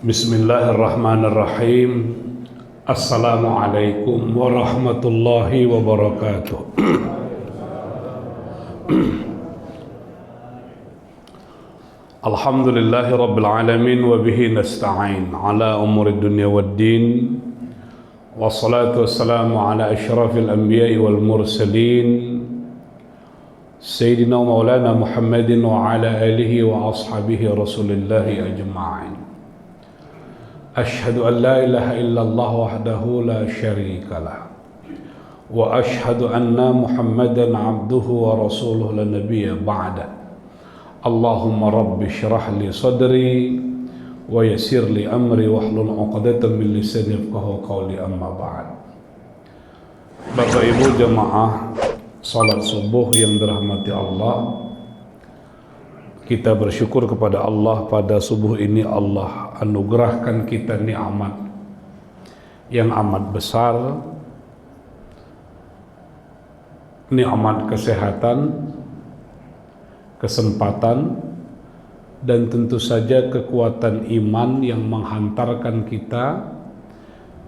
Bismillahirrahmanirrahim. Assalamualaikum warahmatullahi wabarakatuh. Alhamdulillahi rabbil alamin wa bihi nasta'in ala umuri dunya waddin. Wassalatu wassalamu ala asyrafil anbiya'i wal mursalin Sayyidina wa maulana Muhammadin wa ala alihi wa ashabihi rasulillahi ajma'in. Ashhadu an la ilaha illallah wahdahu la syarika lah wa ashhadu anna Muhammadan abduhu wa rasuluhu la nabiyya ba'da. Allahumma rabbi syrah li sadri wa yassir li amri wahlul 'uqdatam min lisani yafqahu qawli, amma ba'd. Bapak Ibu jemaah salat subuh yang dirahmati Allah, kita bersyukur kepada Allah pada subuh ini Allah anugerahkan kita nikmat yang amat besar, nikmat kesehatan, kesempatan, dan tentu saja kekuatan iman yang menghantarkan kita,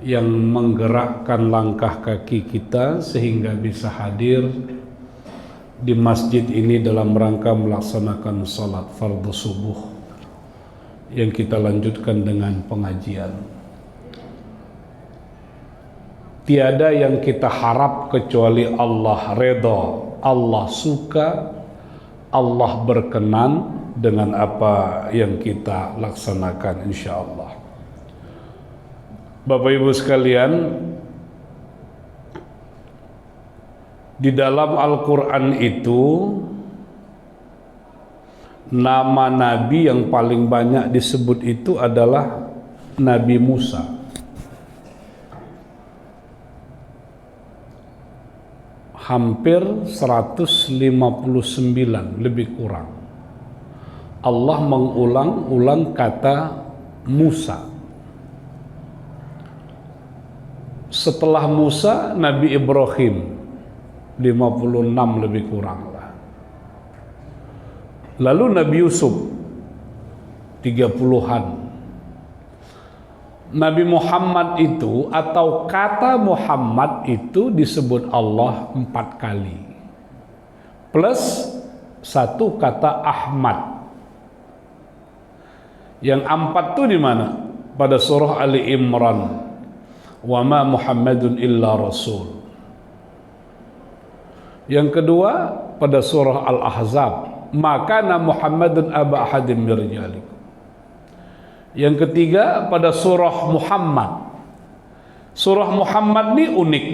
yang menggerakkan langkah kaki kita sehingga bisa hadir di masjid ini dalam rangka melaksanakan salat fardu subuh yang kita lanjutkan dengan pengajian. Tiada yang kita harap kecuali Allah redha, Allah suka, Allah berkenan dengan apa yang kita laksanakan insyaallah. Bapak Ibu sekalian, di dalam Al-Quran itu nama Nabi yang paling banyak disebut itu adalah Nabi Musa. Hampir 159 lebih kurang. Allah mengulang-ulang kata Musa. Setelah Musa, Nabi Ibrahim 56 lebih kurang lah. Lalu Nabi Yusuf 30-an. Nabi Muhammad itu atau kata Muhammad itu disebut Allah 4 kali. Plus 1 kata Ahmad. Yang 4 itu di mana? Pada surah Ali Imran. Wa ma Muhammadun illa rasul. Yang kedua pada surah Al-Ahzab, maka Muhammadun aba ahadim min rijalikum. Yang ketiga pada surah Muhammad. Surah Muhammad ini unik.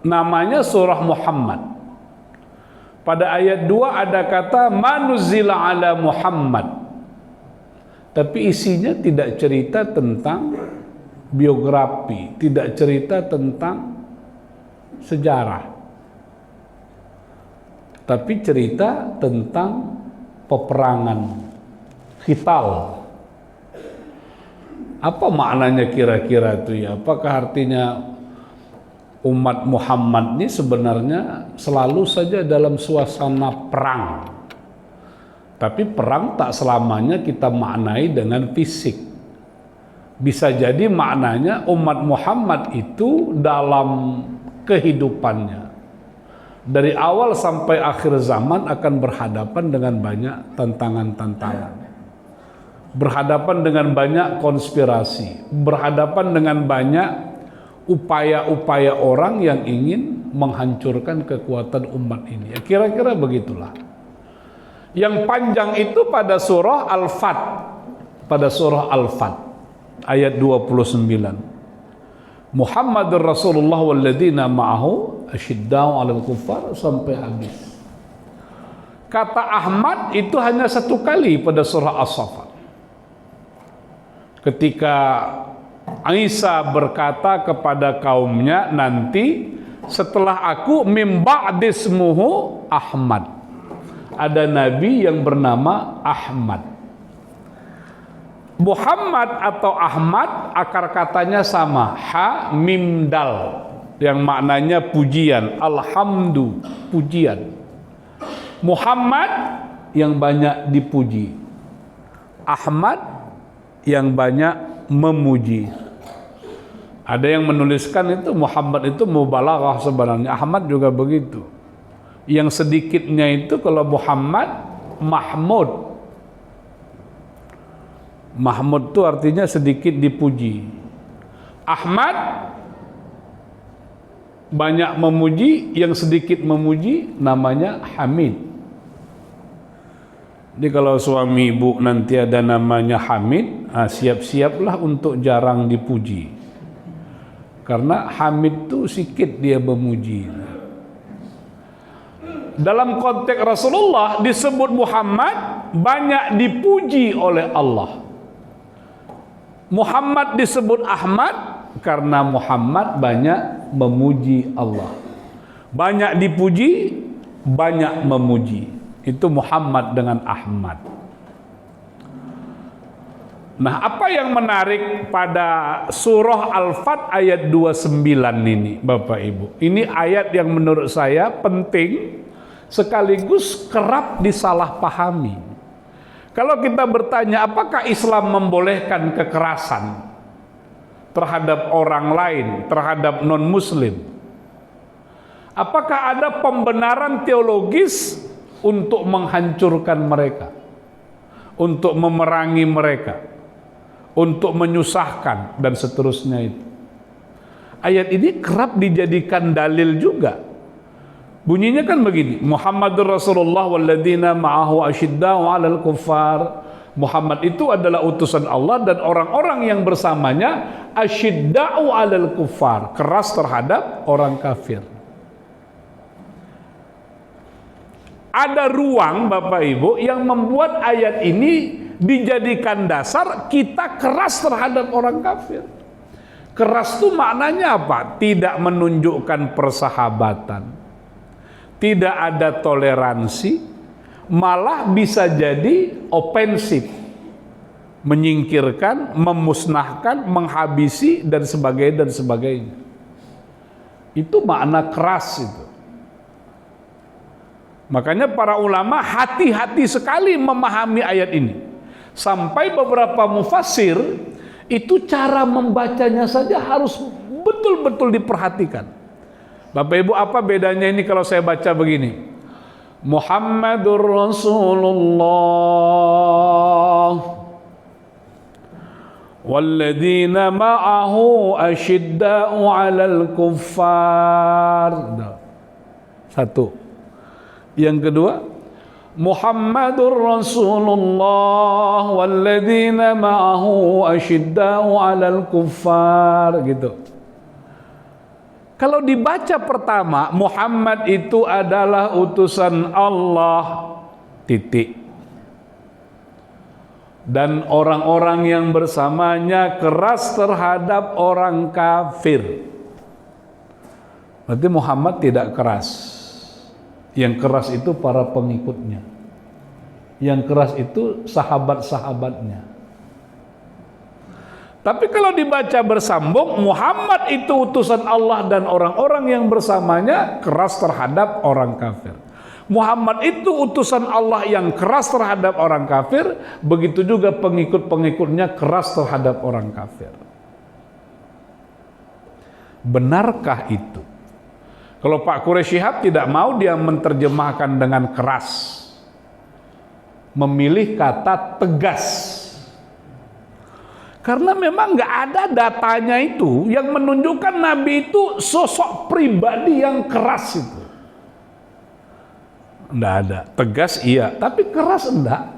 Namanya surah Muhammad. Pada ayat 2 ada kata manuzila ala Muhammad. Tapi isinya tidak cerita tentang biografi, tidak cerita tentang sejarah, tapi cerita tentang peperangan Khital. Apa maknanya kira-kira itu ya? Apakah artinya umat Muhammad ini sebenarnya selalu saja dalam suasana perang? Tapi perang tak selamanya kita maknai dengan fisik. Bisa jadi maknanya umat Muhammad itu dalam kehidupannya dari awal sampai akhir zaman akan berhadapan dengan banyak tantangan-tantangan, berhadapan dengan banyak konspirasi, berhadapan dengan banyak upaya-upaya orang yang ingin menghancurkan kekuatan umat ini. Ya, kira-kira begitulah. Yang panjang itu pada surah Al-Fat, pada surah Al-Fat ayat 29. Muhammadur Rasulullah walladzina ma'ahu asyiddau 'alal kuffar sampai habis. Kata Ahmad itu hanya 1 kali pada surah As-Saffat. Ketika Isa berkata kepada kaumnya, nanti setelah aku mim ba'dismuhu Ahmad. Ada nabi yang bernama Ahmad. Muhammad atau Ahmad akar katanya sama, ha mim dal, yang maknanya pujian, alhamdu, pujian. Muhammad yang banyak dipuji, Ahmad yang banyak memuji. Ada yang menuliskan itu Muhammad itu mubalaghah sebenarnya. Ahmad juga begitu. Yang sedikitnya itu kalau Muhammad, Mahmud. Mahmud itu artinya sedikit dipuji. Ahmad banyak memuji, yang sedikit memuji namanya Hamid. Jadi kalau suami ibu nanti ada namanya Hamid, siap-siaplah untuk jarang dipuji. Karena Hamid itu sedikit dia memuji. Dalam konteks Rasulullah disebut Muhammad banyak dipuji oleh Allah. Muhammad disebut Ahmad karena Muhammad banyak memuji Allah. Banyak dipuji, banyak memuji. Itu Muhammad dengan Ahmad. Nah, apa yang menarik pada surah Al-Fat ayat 29 ini, Bapak Ibu? Ini ayat yang menurut saya penting sekaligus kerap disalahpahami. Kalau kita bertanya, apakah Islam membolehkan kekerasan terhadap orang lain, terhadap non-Muslim? Apakah ada pembenaran teologis untuk menghancurkan mereka, untuk memerangi mereka, untuk menyusahkan, dan seterusnya itu? Ayat ini kerap dijadikan dalil juga. Bunyinya kan begini, Muhammadur Rasulullah walladzina ma'ahu asyidda'u 'alal kuffar. Muhammad itu adalah utusan Allah dan orang-orang yang bersamanya asyidda'u 'alal kuffar, keras terhadap orang kafir. Ada ruang Bapak Ibu yang membuat ayat ini dijadikan dasar kita keras terhadap orang kafir. Keras itu maknanya apa? Tidak menunjukkan persahabatan, tidak ada toleransi, malah bisa jadi ofensif, menyingkirkan, memusnahkan, menghabisi, dan sebagainya, dan sebagainya. Itu makna keras itu. Makanya para ulama hati-hati sekali memahami ayat ini. Sampai beberapa mufassir itu cara membacanya saja harus betul-betul diperhatikan. Bapak Ibu, apa bedanya ini kalau saya baca begini? Muhammadur Rasulullah walladzina ma'ahu asyidda'u 'alal kuffar. Satu. Yang kedua, Muhammadur Rasulullah walladzina ma'ahu asyidda'u 'alal kuffar, gitu. Kalau dibaca pertama, Muhammad itu adalah utusan Allah, titik. Dan orang-orang yang bersamanya keras terhadap orang kafir. Berarti Muhammad tidak keras. Yang keras itu para pengikutnya. Yang keras itu sahabat-sahabatnya. Tapi kalau dibaca bersambung, Muhammad itu utusan Allah dan orang-orang yang bersamanya keras terhadap orang kafir. Muhammad itu utusan Allah yang keras terhadap orang kafir, begitu juga pengikut-pengikutnya keras terhadap orang kafir. Benarkah itu? Kalau Pak Quraisy Shihab tidak mau dia menerjemahkan dengan keras, memilih kata tegas. Karena memang nggak ada datanya itu yang menunjukkan Nabi itu sosok pribadi yang keras itu. Nggak ada. Tegas iya, tapi keras enggak.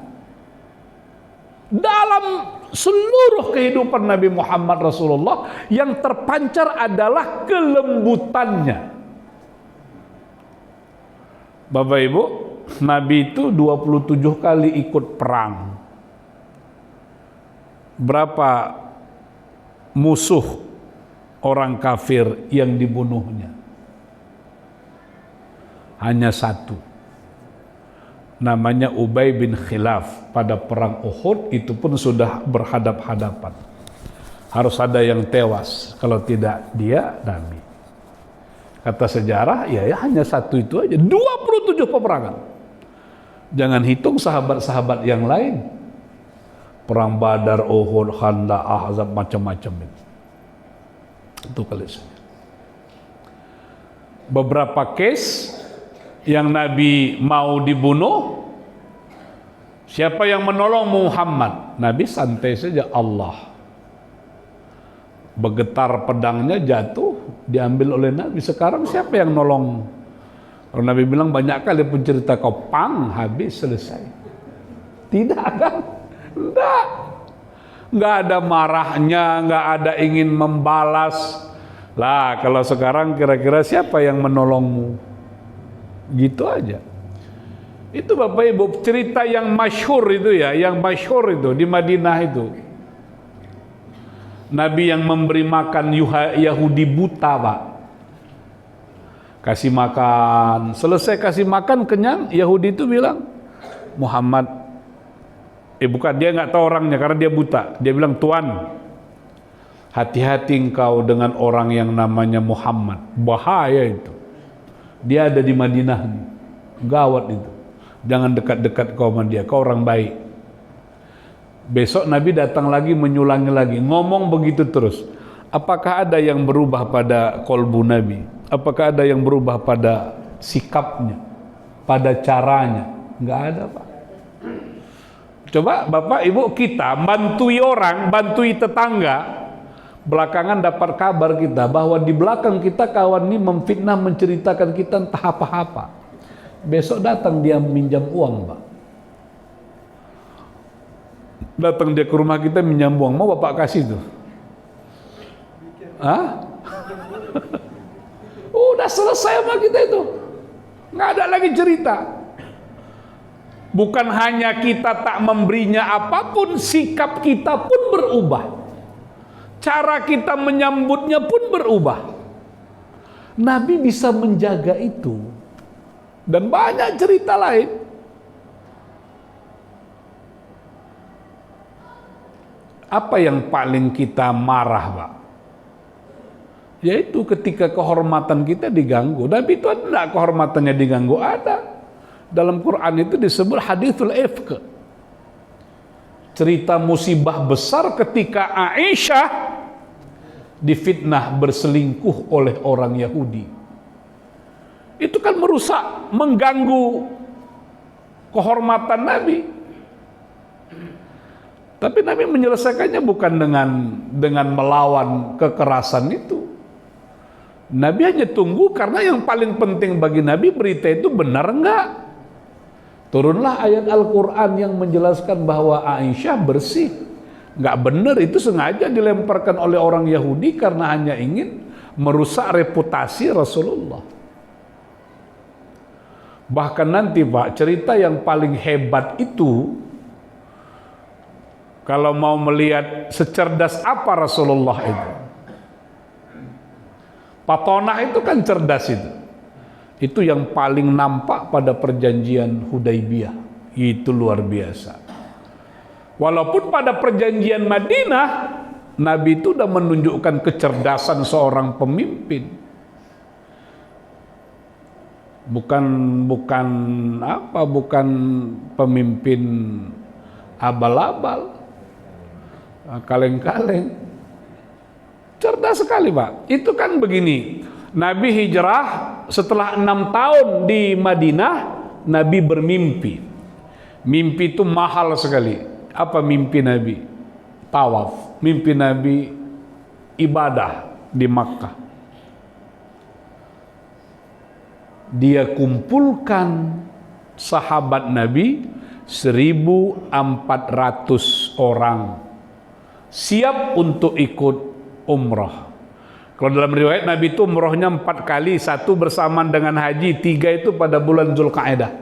Dalam seluruh kehidupan Nabi Muhammad Rasulullah yang terpancar adalah kelembutannya. Bapak Ibu, Nabi itu 27 kali ikut perang. Berapa musuh orang kafir yang dibunuhnya? Hanya satu. Namanya Ubay bin Khilaf. Pada perang Uhud itu pun sudah berhadap-hadapan. Harus ada yang tewas. Kalau tidak dia, Nabi. Kata sejarah, ya hanya satu itu aja. 27 peperangan. Jangan hitung sahabat-sahabat yang lain. Perang Badar, Uhud, Khandaq, Ahzab, macam-macam itu. Itu kali saja. Beberapa case yang Nabi mau dibunuh, siapa yang menolong Muhammad? Nabi santai saja, Allah. Bergetar pedangnya, jatuh, diambil oleh Nabi. Sekarang siapa yang nolong? Kalau Nabi bilang banyak kali pun cerita kau, pang, habis, selesai. Tidak kan? Nggak ada marahnya, nggak ada ingin membalas. Lah kalau sekarang kira-kira siapa yang menolongmu? Gitu aja. Itu Bapak Ibu cerita yang masyhur itu ya, yang masyhur itu di Madinah itu. Nabi yang memberi makan Yahudi buta, Pak. Kasih makan, selesai kasih makan kenyang, Yahudi itu bilang, Muhammad, bukan, dia nggak tahu orangnya karena dia buta. Dia bilang, Tuan, hati-hati engkau dengan orang yang namanya Muhammad. Bahaya itu. Dia ada di Madinah nih. Gawat itu. Jangan dekat-dekat kau sama dia. Kau orang baik. Besok Nabi datang lagi menyulangi lagi. Ngomong begitu terus. Apakah ada yang berubah pada kolbu Nabi? Apakah ada yang berubah pada sikapnya? Pada caranya? Nggak ada, Pak. Coba Bapak Ibu kita bantui orang, bantui tetangga. Belakangan dapat kabar kita bahwa di belakang kita kawan ini memfitnah, menceritakan kita entah apa-apa. Besok datang dia minjam uang, Pak. Datang dia ke rumah kita minjam uang, mau Bapak kasih tuh? Hah? Udah selesai sama kita itu. Nggak ada lagi cerita. Bukan hanya kita tak memberinya apapun, sikap kita pun berubah. Cara kita menyambutnya pun berubah. Nabi bisa menjaga itu. Dan banyak cerita lain. Apa yang paling kita marah, Pak? Yaitu ketika kehormatan kita diganggu. Nabi itu ada kehormatannya diganggu, ada. Dalam Quran itu disebut hadithul ifk. Cerita musibah besar ketika Aisyah difitnah berselingkuh oleh orang Yahudi. Itu kan merusak, mengganggu kehormatan Nabi. Tapi Nabi menyelesaikannya bukan dengan melawan kekerasan itu. Nabi hanya tunggu karena yang paling penting bagi Nabi berita itu benar enggak. Turunlah ayat Al-Quran yang menjelaskan bahwa Aisyah bersih. Nggak benar, itu sengaja dilemparkan oleh orang Yahudi karena hanya ingin merusak reputasi Rasulullah. Bahkan nanti Pak, cerita yang paling hebat itu, kalau mau melihat secerdas apa Rasulullah itu. Patonah itu kan cerdas itu. Itu yang paling nampak pada perjanjian Hudaibiyah. Itu luar biasa. Walaupun pada perjanjian Madinah, Nabi itu sudah menunjukkan kecerdasan seorang pemimpin. Bukan pemimpin abal-abal, kaleng-kaleng. Cerdas sekali, Pak. Itu kan begini. Nabi hijrah setelah 6 tahun di Madinah, Nabi bermimpi. Mimpi itu mahal sekali. Apa mimpi Nabi? Tawaf. Mimpi Nabi ibadah di Makkah. Dia kumpulkan sahabat Nabi 1.400 orang siap untuk ikut umrah. Kalau dalam riwayat Nabi itu umrohnya 4 kali, 1 bersamaan dengan haji, 3 itu pada bulan Zulkaidah.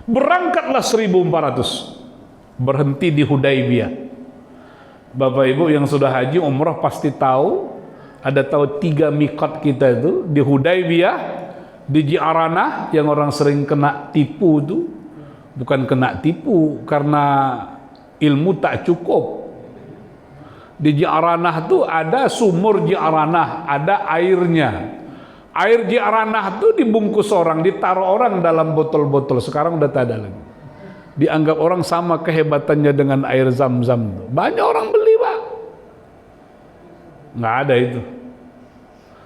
Berangkatlah 1.400, berhenti di Hudaibiyah. Bapak Ibu yang sudah haji umrah pasti tahu, ada tahu 3 miqat kita itu di Hudaibiyah, di Ji'aranah yang orang sering kena tipu itu, bukan kena tipu karena ilmu tak cukup. Di Ji'aranah tuh ada sumur Ji'aranah, ada airnya. Air Ji'aranah tuh dibungkus orang, ditaruh orang dalam botol-botol. Sekarang udah tak ada lagi. Dianggap orang sama kehebatannya dengan air Zam-Zam. Banyak orang beli, Pak. Nggak ada itu.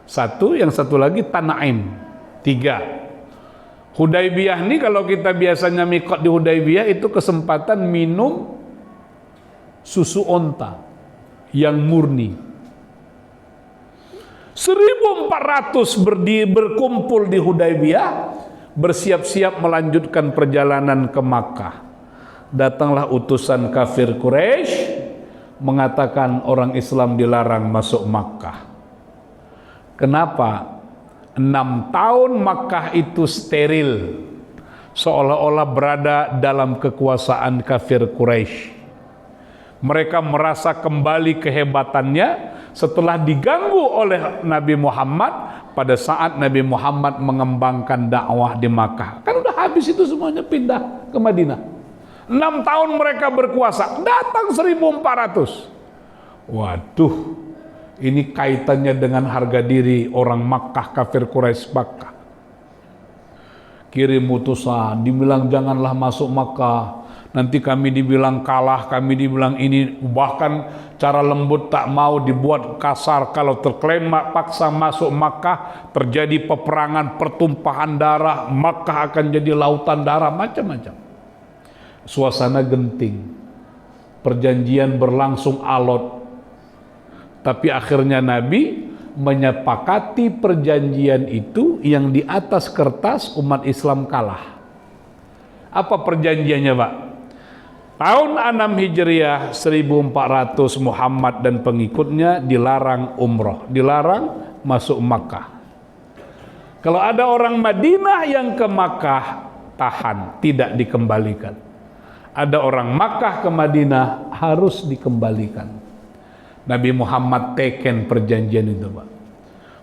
Satu, yang satu lagi Tanaim. 3. Hudaybiyah ini kalau kita biasanya mikot di Hudaybiyah itu kesempatan minum susu onta yang murni. 1.400 berkumpul di Hudaybiyah, bersiap-siap melanjutkan perjalanan ke Makkah. Datanglah utusan kafir Quraisy mengatakan orang Islam dilarang masuk Makkah. Kenapa? 6 tahun Makkah itu steril, seolah-olah berada dalam kekuasaan kafir Quraisy. Mereka merasa kembali kehebatannya setelah diganggu oleh Nabi Muhammad pada saat Nabi Muhammad mengembangkan dakwah di Makkah. Kan udah habis itu semuanya, pindah ke Madinah. 6 tahun mereka berkuasa, datang 1.400. Waduh, ini kaitannya dengan harga diri orang Makkah, kafir Quraisy Makkah. Kirim utusan, dibilang janganlah masuk Makkah. Nanti kami dibilang kalah, kami dibilang ini. Bahkan cara lembut tak mau, dibuat kasar. Kalau terklaim paksa masuk Makkah, terjadi peperangan, pertumpahan darah. Makkah akan jadi lautan darah, macam-macam. Suasana genting. Perjanjian berlangsung alot. Tapi akhirnya Nabi menyepakati perjanjian itu yang di atas kertas umat Islam kalah. Apa perjanjiannya, Pak? Tahun 6 Hijriah 1400 Muhammad dan pengikutnya dilarang umroh, dilarang masuk Makkah. Kalau ada orang Madinah yang ke Makkah, tahan, tidak dikembalikan. Ada orang Makkah ke Madinah, harus dikembalikan. Nabi Muhammad teken perjanjian itu, Pak.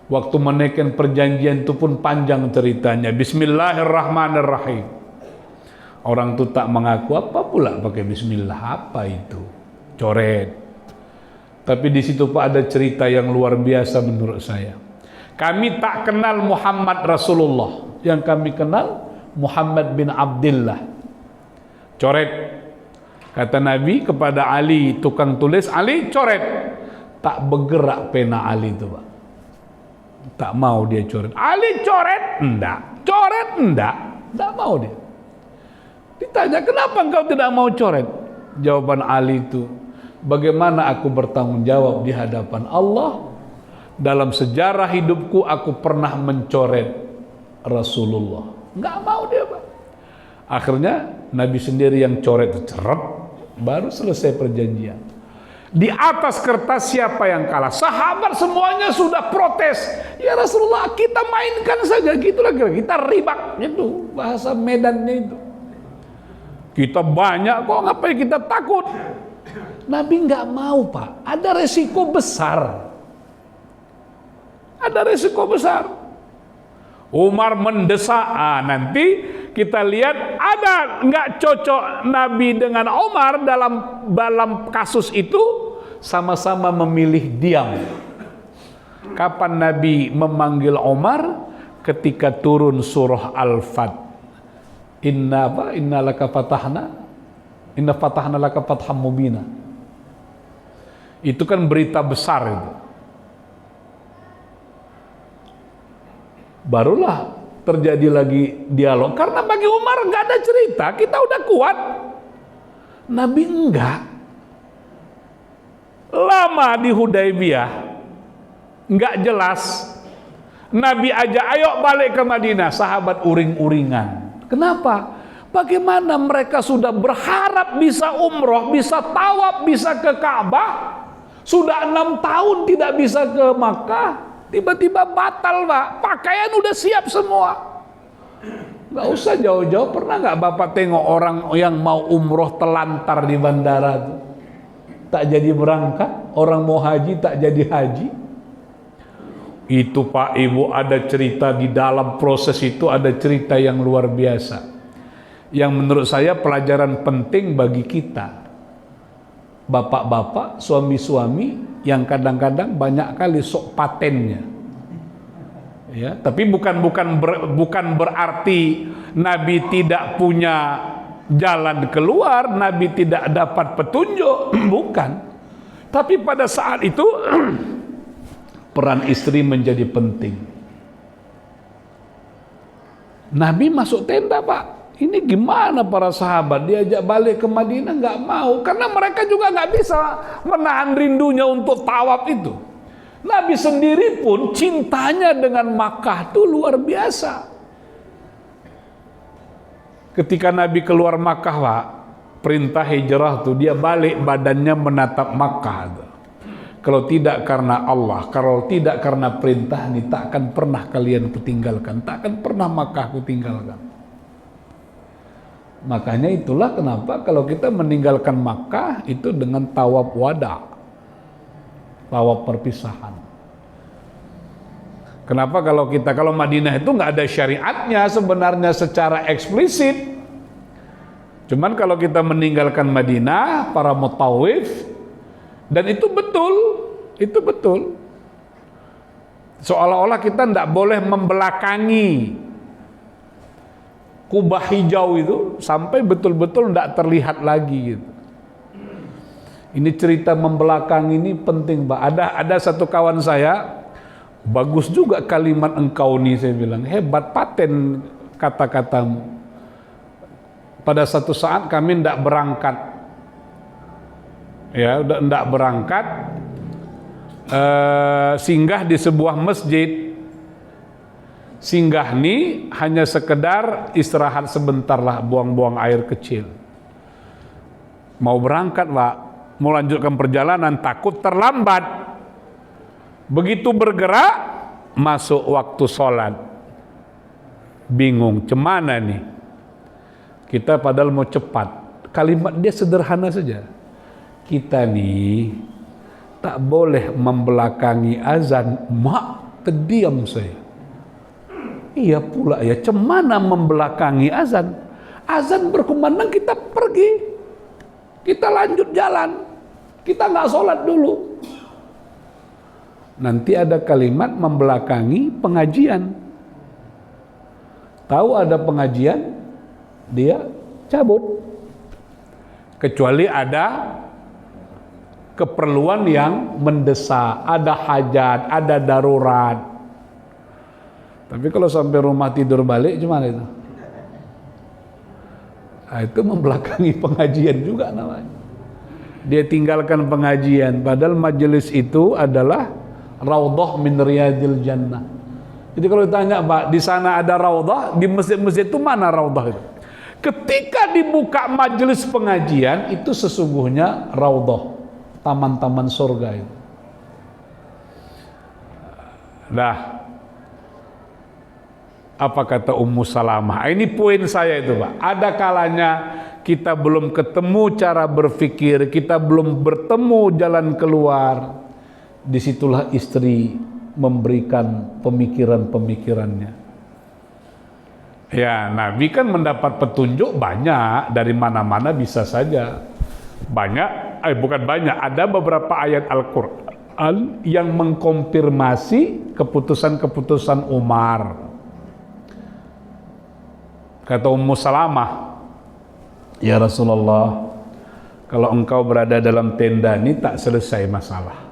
Waktu meneken perjanjian itu pun panjang ceritanya. Bismillahirrahmanirrahim. Orang itu tak mengaku, apa pula pakai bismillah, apa itu? Coret. Tapi di situ, Pak, ada cerita yang luar biasa menurut saya. Kami tak kenal Muhammad Rasulullah. Yang kami kenal Muhammad bin Abdullah. Coret. Kata Nabi kepada Ali, tukang tulis, Ali coret. Tak bergerak pena Ali itu, Pak. Tak mau dia coret. Ali coret? Enggak. Coret? Enggak. Tak mau dia. Ditanya, kenapa engkau tidak mau coret? Jawaban Ali itu, bagaimana aku bertanggung jawab di hadapan Allah? Dalam sejarah hidupku aku pernah mencoret Rasulullah. Enggak mau dia, Pak. Akhirnya Nabi sendiri yang coret, ceret, baru selesai perjanjian. Di atas kertas siapa yang kalah? Sahabat semuanya sudah protes. Ya Rasulullah, kita mainkan saja, gitulah kira-kira. Kita ribak, itu bahasa Medannya itu. Kita banyak kok, ngapain kita takut? Nabi nggak mau, Pak. Ada resiko besar. Ada resiko besar. Umar mendesak, nanti kita lihat ada nggak cocok Nabi dengan Umar dalam kasus itu, sama-sama memilih diam. Kapan Nabi memanggil Umar? Ketika turun surah Al-Fat. Inna laka fatahna, inna fatahna laka fatham mubina. Itu kan berita besar itu. Barulah terjadi lagi dialog. Karena bagi Umar nggak ada cerita, kita udah kuat. Nabi enggak. Lama di Hudaybiyah, nggak jelas. Nabi aja, ayo balik ke Madinah. Sahabat uring-uringan. Kenapa? Bagaimana mereka sudah berharap bisa umroh, bisa tawaf, bisa ke Ka'bah. Sudah 6 tahun tidak bisa ke Makkah. Tiba-tiba batal, Pak. Pakaian udah siap semua. Gak usah jauh-jauh. Pernah gak Bapak tengok orang yang mau umroh telantar di bandara tuh? Tak jadi berangkat. Orang mau haji tak jadi haji. Itu, Pak, Ibu, ada cerita di dalam proses itu, ada cerita yang luar biasa. Yang menurut saya pelajaran penting bagi kita. Bapak-bapak, suami-suami yang kadang-kadang banyak kali sok patennya. Ya, tapi bukan berarti Nabi tidak punya jalan keluar, Nabi tidak dapat petunjuk, bukan. Tapi pada saat itu peran istri menjadi penting. Nabi masuk tenda, Pak. Ini gimana para sahabat diajak balik ke Madinah, nggak mau, karena mereka juga nggak bisa menahan rindunya untuk tawaf itu. Nabi sendiri pun cintanya dengan Makkah itu luar biasa. Ketika Nabi keluar Makkah, Pak, perintah hijrah tuh dia balik badannya menatap Makkah tuh. Kalau tidak karena Allah, kalau tidak karena perintah ini, tak akan pernah kalian kutinggalkan, tak akan pernah Makkah kutinggalkan. Makanya itulah kenapa kalau kita meninggalkan Makkah itu dengan tawaf wada, tawaf perpisahan. Kenapa kalau Madinah itu nggak ada syariatnya sebenarnya secara eksplisit. Cuman kalau kita meninggalkan Madinah, para mutawif, dan itu betul. Seolah-olah kita tidak boleh membelakangi Kubah hijau itu sampai betul-betul tidak terlihat lagi gitu. Ini cerita membelakang ini penting, Pak. Ada satu kawan saya, bagus juga kalimat engkau nih, saya bilang, hebat, paten kata-katamu. Pada satu saat kami tidak berangkat, ya udah tidak berangkat, singgah di sebuah masjid. Singgah ini hanya sekedar istirahat sebentar lah, buang-buang air kecil. Mau berangkat, Pak, mau lanjutkan perjalanan, takut terlambat. Begitu bergerak, masuk waktu sholat. Bingung, cemana nih? Kita padahal mau cepat. Kalimat dia sederhana saja. Kita nih tak boleh membelakangi azan. Mak, terdiam saya. Iya pula ya, cemana membelakangi azan? Azan berkumandang kita pergi. Kita lanjut jalan. Kita nggak sholat dulu. Nanti ada kalimat membelakangi pengajian. Tahu ada pengajian, dia cabut. Kecuali ada keperluan yang mendesak, ada hajat, ada darurat. Tapi kalau sampai rumah tidur balik, gimana itu? Nah, itu membelakangi pengajian juga namanya. Dia tinggalkan pengajian, padahal majelis itu adalah raudhah min riyadil jannah. Jadi kalau ditanya, Pak, di sana ada raudhah, di masjid-masjid itu mana raudhah itu? Ketika dibuka majelis pengajian, itu sesungguhnya raudhah, taman-taman surga itu. Nah, apa kata Ummu Salamah? Ini poin saya itu, Pak. Ada kalanya kita belum ketemu cara berpikir, kita belum bertemu jalan keluar. Disitulah istri memberikan pemikiran-pemikirannya. Ya, Nabi kan mendapat petunjuk banyak, dari mana-mana bisa saja. Bukan banyak, ada beberapa ayat Al-Quran yang mengkonfirmasi keputusan-keputusan Umar. Kata Ummu Salamah, ya Rasulullah, kalau engkau berada dalam tenda ini tak selesai masalah.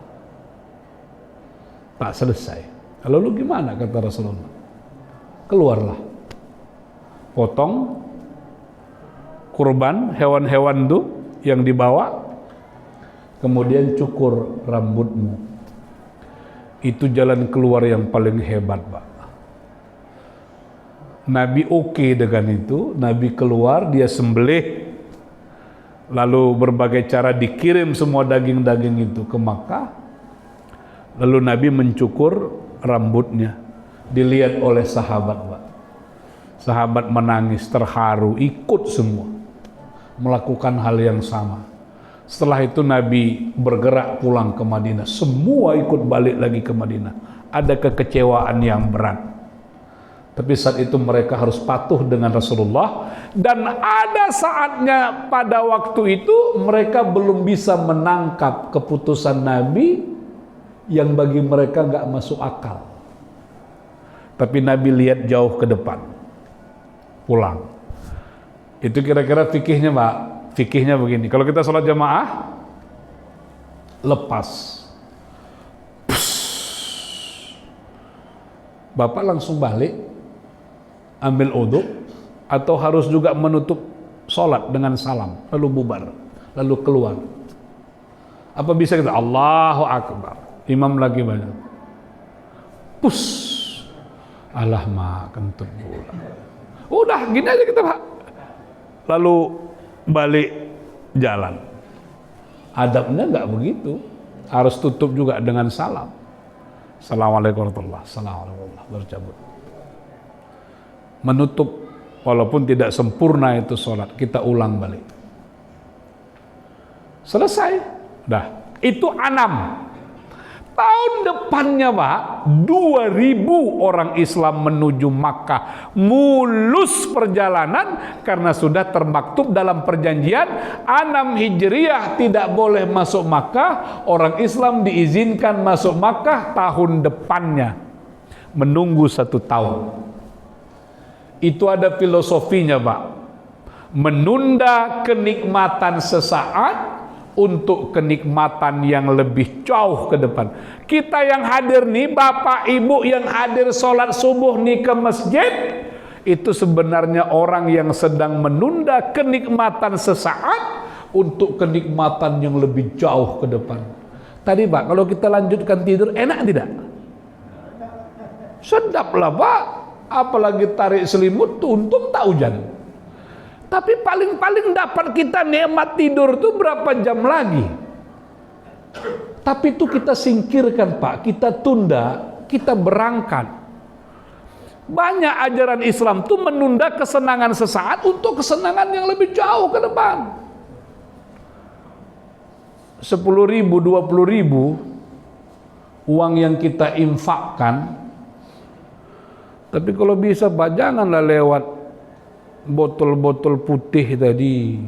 Tak selesai. Lalu gimana, kata Rasulullah? Keluarlah. Potong kurban hewan-hewan itu yang dibawa, kemudian cukur rambutmu. Itu jalan keluar yang paling hebat, Pak. Nabi oke dengan itu. Nabi keluar, dia sembelih, lalu berbagai cara dikirim semua daging-daging itu ke Makkah. Lalu Nabi mencukur rambutnya, dilihat oleh sahabat, Pak. Sahabat menangis, terharu, ikut semua melakukan hal yang sama. Setelah itu Nabi bergerak pulang ke Madinah, semua ikut balik lagi ke Madinah. Ada kekecewaan yang berat. Tapi saat itu mereka harus patuh dengan Rasulullah, dan ada saatnya pada waktu itu mereka belum bisa menangkap keputusan Nabi yang bagi mereka nggak masuk akal. Tapi Nabi lihat jauh ke depan, pulang. Itu kira-kira fikihnya, Pak. Fikihnya begini, kalau kita sholat jamaah, lepas. Bapak langsung balik, ambil udhu, atau harus juga menutup sholat dengan salam, lalu bubar, lalu keluar. Apa bisa kita Allahu Akbar, imam lagi banyak, pus, alah mak kentut pula. Udah gini aja kita, Pak. Lalu balik jalan. Adabnya nggak begitu, harus tutup juga dengan salam. Assalamualaikum warahmatullahi wabarakatuh. Assalamualaikum warahmatullahi wabarakatuh. Bercabut. Menutup, walaupun tidak sempurna itu sholat, kita ulang balik. Selesai. Dah. Itu 6. Tahun depannya, Pak, 2.000 orang Islam menuju Makkah, mulus perjalanan karena sudah termaktub dalam perjanjian 6 Hijriah tidak boleh masuk Makkah, orang Islam diizinkan masuk Makkah tahun depannya, menunggu 1 tahun. Itu ada filosofinya, Pak, menunda kenikmatan sesaat untuk kenikmatan yang lebih jauh ke depan. Kita yang hadir nih, Bapak Ibu yang hadir sholat subuh nih ke masjid, itu sebenarnya orang yang sedang menunda kenikmatan sesaat untuk kenikmatan yang lebih jauh ke depan. Tadi, Pak, kalau kita lanjutkan tidur, enak tidak? Sedap lah, Pak. Apalagi tarik selimut, tuh untung tak hujan. Tapi paling-paling dapat kita nikmat tidur tuh berapa jam lagi. Tapi itu kita singkirkan, Pak. Kita tunda, kita berangkat. Banyak ajaran Islam tuh menunda kesenangan sesaat untuk kesenangan yang lebih jauh ke depan. 10.000, 20.000 uang yang kita infakkan. Tapi kalau bisa, Pak, janganlah lewat botol-botol putih tadi.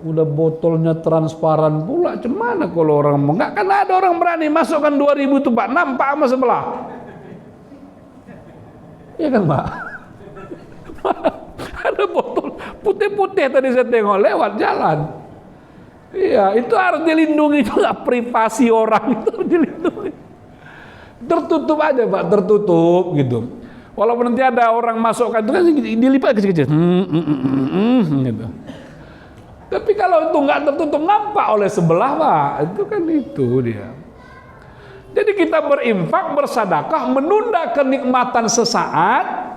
Udah botolnya transparan pula, cemana kalau orang enggak, kan ada orang berani masukkan 2.000 tuh, Pak, nampak sama sebelah. Iya kan, Pak? Ada botol putih-putih tadi saya tengok lewat jalan. Iya, itu harus dilindungi juga, privasi orang itu harus dilindungi. Tertutup aja, Pak, tertutup gitu. Walaupun nanti ada orang masukkan itu kan dilipat kecil-kecil, gitu. Tapi kalau itu nggak tertutup, nampak oleh sebelah, Pak, itu kan itu dia. Jadi kita berinfak, bersedekah, menunda kenikmatan sesaat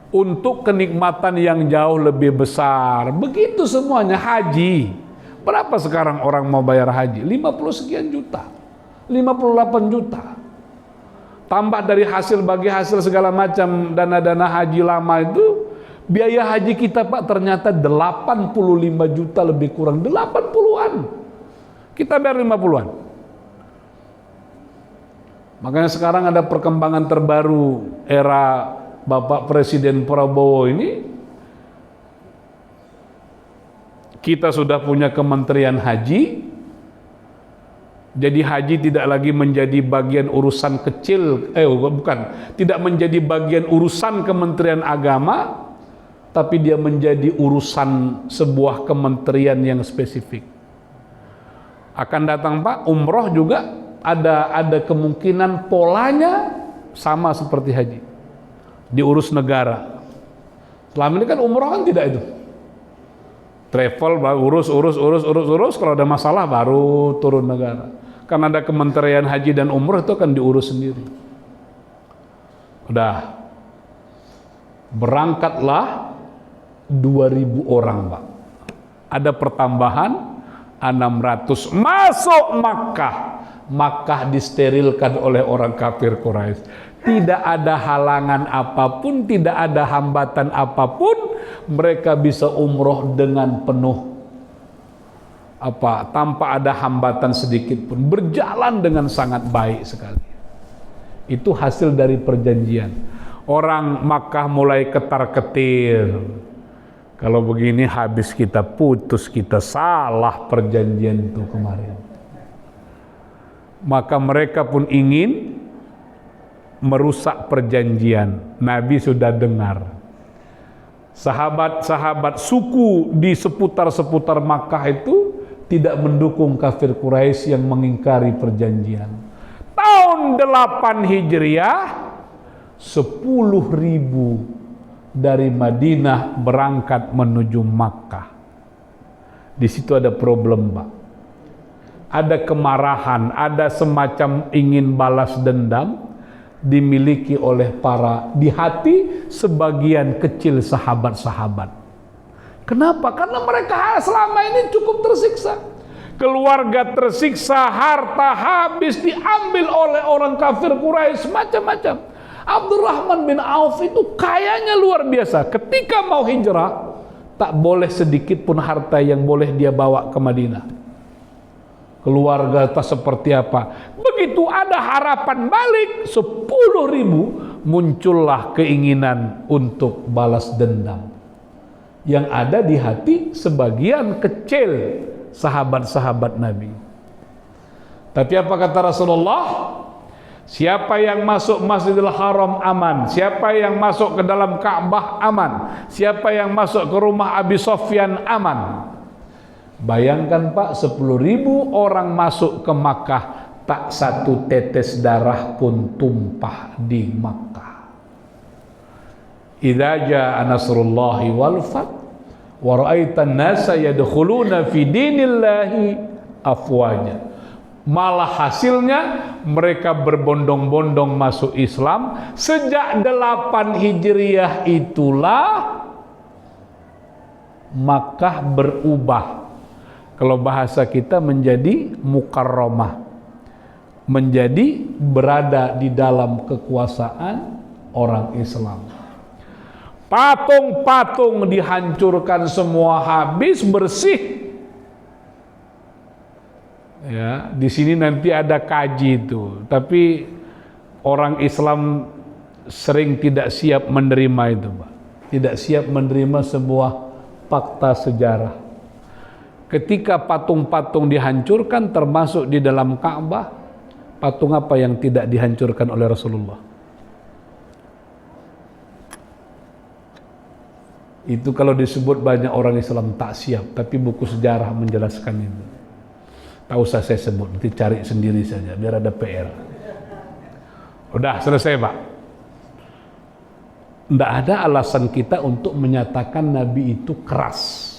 untuk kenikmatan yang jauh lebih besar. Begitu semuanya. Haji, berapa sekarang orang mau bayar haji? 50 sekian juta, 58 juta. Tambah dari hasil, bagi hasil segala macam dana-dana haji lama itu, biaya haji kita, Pak, ternyata 85 juta lebih kurang, 80-an. Kita bayar 50-an. Makanya sekarang ada perkembangan terbaru era Bapak Presiden Prabowo ini. Kita sudah punya Kementerian Haji. Jadi haji tidak lagi menjadi bagian urusan kecil, tidak menjadi bagian urusan Kementerian Agama, tapi dia menjadi urusan sebuah kementerian yang spesifik. Akan datang, Pak, umroh juga ada kemungkinan polanya sama seperti haji, diurus negara. Selama ini kan umroh kan tidak itu. Travel urus, kalau ada masalah baru turun negara. Karena ada Kementerian Haji dan Umroh, itu akan diurus sendiri. Udah. Berangkatlah 2.000 orang, Pak. Ada pertambahan 600 masuk Makkah. Makkah disterilkan oleh orang kafir Quraisy. Tidak ada halangan apapun, tidak ada hambatan apapun, mereka bisa umroh dengan penuh, tanpa ada hambatan sedikit pun, berjalan dengan sangat baik sekali. Itu hasil dari perjanjian. Orang Makkah mulai ketar-ketir, kalau begini habis kita putus, kita salah perjanjian itu kemarin. Maka mereka pun ingin merusak perjanjian. Nabi sudah dengar. Sahabat-sahabat suku di seputar-seputar Makkah itu tidak mendukung kafir Quraisy yang mengingkari perjanjian. Tahun 8 Hijriah, 10.000 dari Madinah berangkat menuju Makkah. Di situ ada problem, Pak. Ada kemarahan, ada semacam ingin balas dendam dimiliki oleh di hati sebagian kecil sahabat-sahabat. Kenapa? Karena mereka selama ini cukup tersiksa. Keluarga tersiksa, harta habis diambil oleh orang kafir Quraisy, macam-macam. Abdurrahman bin Auf itu kayanya luar biasa. Ketika mau hijrah, tak boleh sedikit pun harta yang boleh dia bawa ke Madinah. Keluarga tak seperti apa. Begitu ada harapan balik 10.000, muncullah keinginan untuk balas dendam yang ada di hati sebagian kecil sahabat-sahabat Nabi. Tapi apa kata Rasulullah? Siapa yang masuk Masjidil Haram aman, siapa yang masuk ke dalam Ka'bah aman, siapa yang masuk ke rumah Abi Sofyan aman. Bayangkan Pak, 10.000 orang masuk ke Makkah, tak satu tetes darah pun tumpah di Makkah. Idza jaa nasrullahi wal fath wa ra'aitan nasa yadkhuluna fi dinillahi afwaja. Malah hasilnya mereka berbondong-bondong masuk Islam. Sejak 8 Hijriah itulah Makkah berubah. Kalau bahasa kita menjadi mukarramah, menjadi berada di dalam kekuasaan orang Islam. Patung-patung dihancurkan semua, habis, bersih. Ya, di sini nanti ada kaji itu, tapi orang Islam sering tidak siap menerima itu, Pak. Tidak siap menerima sebuah fakta sejarah. Ketika patung-patung dihancurkan, termasuk di dalam Ka'bah, patung apa yang tidak dihancurkan oleh Rasulullah? Itu kalau disebut banyak orang Islam tak siap, tapi buku sejarah menjelaskan itu. Tak usah saya sebut, nanti cari sendiri saja, biar ada PR. Udah selesai, Pak. Tidak ada alasan kita untuk menyatakan Nabi itu keras.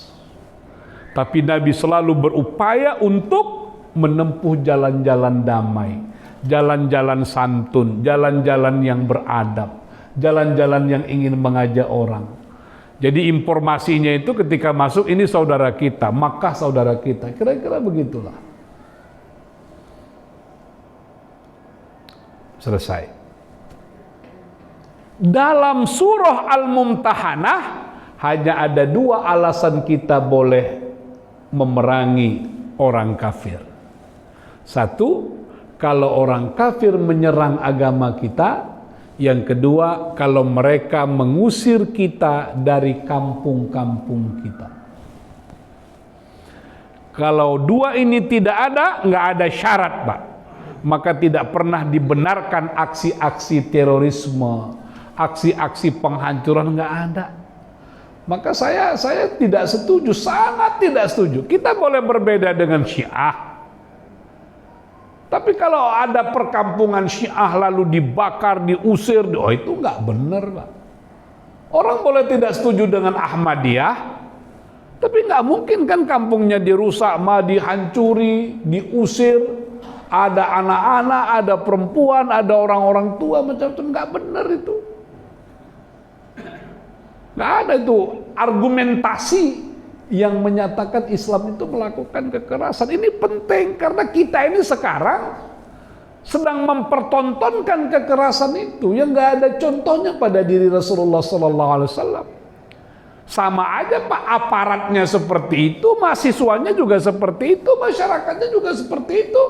Tapi Nabi selalu berupaya untuk menempuh jalan-jalan damai, jalan-jalan santun, jalan-jalan yang beradab, jalan-jalan yang ingin mengajak orang. Jadi informasinya itu ketika masuk, ini saudara kita, Makkah saudara kita, kira-kira begitulah. Selesai. Dalam surah Al-Mumtahanah hanya ada 2 alasan kita boleh memerangi orang kafir. 1, kalau orang kafir menyerang agama kita. Yang kedua, kalau mereka mengusir kita dari kampung-kampung kita. Kalau 2 ini tidak ada, nggak ada syarat, Pak. Maka tidak pernah dibenarkan aksi-aksi terorisme, aksi-aksi penghancuran, nggak ada. Maka saya tidak setuju, sangat tidak setuju. Kita boleh berbeda dengan Syiah. Tapi kalau ada perkampungan Syiah lalu dibakar, diusir, oh itu nggak benar, Pak. Orang boleh tidak setuju dengan Ahmadiyah, tapi nggak mungkin kan kampungnya dirusak, dihancuri, diusir. Ada anak-anak, ada perempuan, ada orang-orang tua, macam-macam, nggak benar itu. Nggak ada itu argumentasi yang menyatakan Islam itu melakukan kekerasan. Ini penting karena kita ini sekarang sedang mempertontonkan kekerasan itu yang nggak ada contohnya pada diri Rasulullah SAW. Sama aja Pak, aparatnya seperti itu, mahasiswanya juga seperti itu, masyarakatnya juga seperti itu.